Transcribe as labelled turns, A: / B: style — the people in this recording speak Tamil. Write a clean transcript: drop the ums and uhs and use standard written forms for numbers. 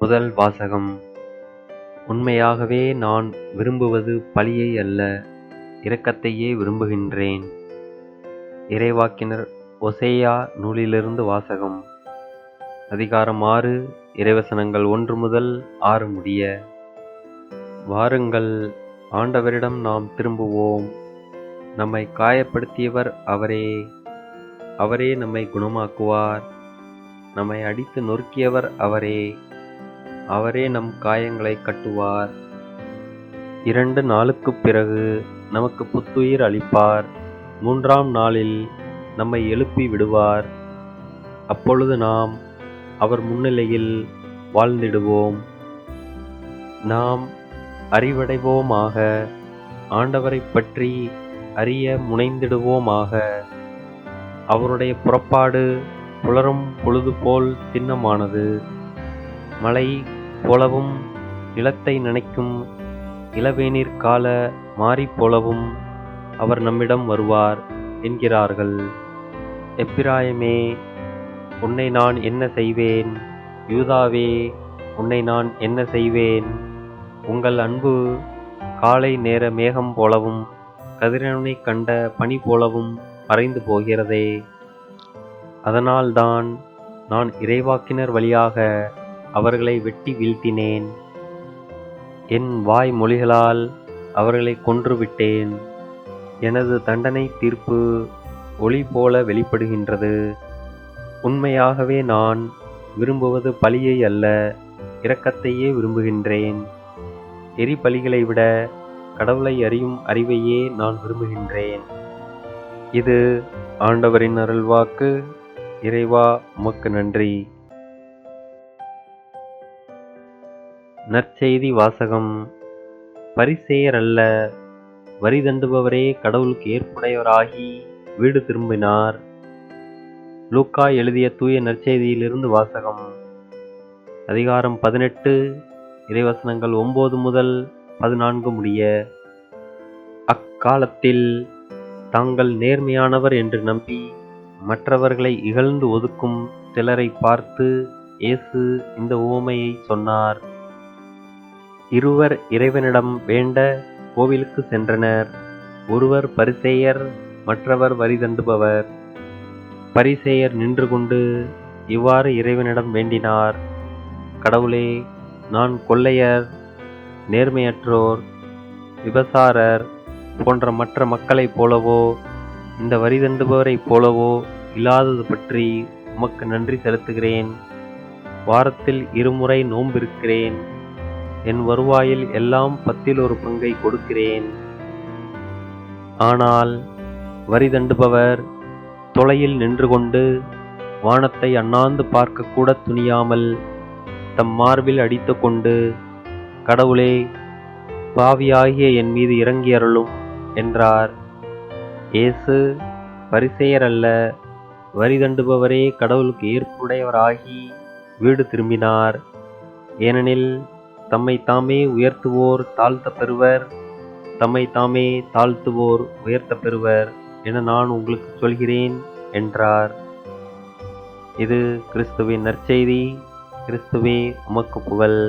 A: முதல் வாசகம். உண்மையாகவே நான் விரும்புவது பழியை அல்ல, இரக்கத்தையே விரும்புகின்றேன். இறைவாக்கினர் ஓசேயா நூலிலிருந்து வாசகம். அதிகாரம் 6, இறைவசனங்கள் 1 முதல் 6 முடிய. வாருங்கள், ஆண்டவரிடம் நாம் திரும்புவோம். நம்மை காயப்படுத்தியவர் அவரே. அவரே நம்மை குணமாக்குவார். நம்மை அடித்து நொறுக்கியவர் அவரே. அவரே நம் காயங்களை கட்டுவார். 2 நாளுக்குப் பிறகு நமக்கு புத்துயிர் அளிப்பார். 3ஆம் நாளில் நம்மை எழுப்பி விடுவார். அப்பொழுது நாம் அவர் முன்னிலையில் வாழ்ந்திடுவோம். நாம் அறிவடைவோமாக. ஆண்டவரைப் பற்றி அறிய முனைந்திடுவோமாக. அவருடைய புறப்பாடு புலரும் பொழுது போல் சின்னமானது. மழை போலவும் நிலத்தை நனைக்கும் இளவேநீர் கால மாரி போலவும் அவர் நம்மிடம் வருவார் என்கிறார்கள். எப்பிராயமே, உன்னை நான் என்ன செய்வேன்? யூதாவே, உன்னை நான் என்ன செய்வேன்? உங்கள் அன்பு காலை நேர மேகம் போலவும் கதிரவனை கண்ட பனி போலவும் மறைந்து போகிறதே. அதனால்தான் நான் இறைவாக்கினர் வழியாக அவர்களை வெட்டி வீழ்த்தினேன். என் வாய் மொழிகளால் அவர்களை கொன்றுவிட்டேன். எனது தண்டனை தீர்ப்பு ஒளி போல வெளிப்படுகின்றது. உண்மையாகவே நான் விரும்புவது பழியை அல்ல, இரக்கத்தையே விரும்புகின்றேன். எரிபலிகளை விட கடவுளை அறியும் அறிவையே நான் விரும்புகின்றேன். இது ஆண்டவரின் அருள்வாக்கு. இறைவா, உமக்கு நன்றி. நற்செய்தி வாசகம். பரிசேயர் அல்ல, வரி தண்டுபவரே கடவுளுக்கு ஏற்புடையவராகி வீடு திரும்பினார். லூக்கா எழுதிய தூய நற்செய்தியிலிருந்து வாசகம். அதிகாரம் 18, இறைவசனங்கள் 9 முதல் 14 முடிய. அக்காலத்தில் தாங்கள் நேர்மையானவர் என்று நம்பி மற்றவர்களை இகழ்ந்து ஒதுக்கும் சிலரை பார்த்து இயேசு இந்த உவமையை சொன்னார். இருவர் இறைவனிடம் வேண்ட கோவிலுக்கு சென்றனர். ஒருவர் பரிசேயர், மற்றவர் வரி தண்டுபவர். பரிசேயர் நின்று கொண்டு இவ்வாறு இறைவனிடம் வேண்டினார்: கடவுளே, நான் கொள்ளையர், நேர்மையற்றோர், விபசாரர் போன்ற மற்ற மக்களைப் போலவோ இந்த வரி தண்டுபவரைப் போலவோ இல்லாதது பற்றி உமக்கு நன்றி செலுத்துகிறேன். வாரத்தில் 2 முறை நோன்பிருக்கிறேன். என் வருவாயில் எல்லாம் 10 பங்கை கொடுக்கிறேன். ஆனால் வரி தண்டுபவர் தொலையில் நின்று கொண்டு வானத்தை அண்ணாந்து பார்க்க கூட துணியாமல் தம் மார்பில் அடித்து கொண்டு, கடவுளே, பாவியாகிய என் மீது இறங்கி அருளும் என்றார். இயேசு, பரிசேயர் அல்ல, வரி தண்டுபவரே கடவுளுக்கு ஏற்புடையவராகி வீடு திரும்பினார். ஏனெனில் தம்மை தாமே உயர்த்துவோர் தாழ்த்தப் பெறுவர், தம்மை தாமே தாழ்த்துவோர் உயர்த்தப் பெறுவர் என நான் உங்களுக்கு சொல்கிறேன் என்றார். இது கிறிஸ்துவின் நற்செய்தி. கிறிஸ்துவே, உமக்கு புகழ்.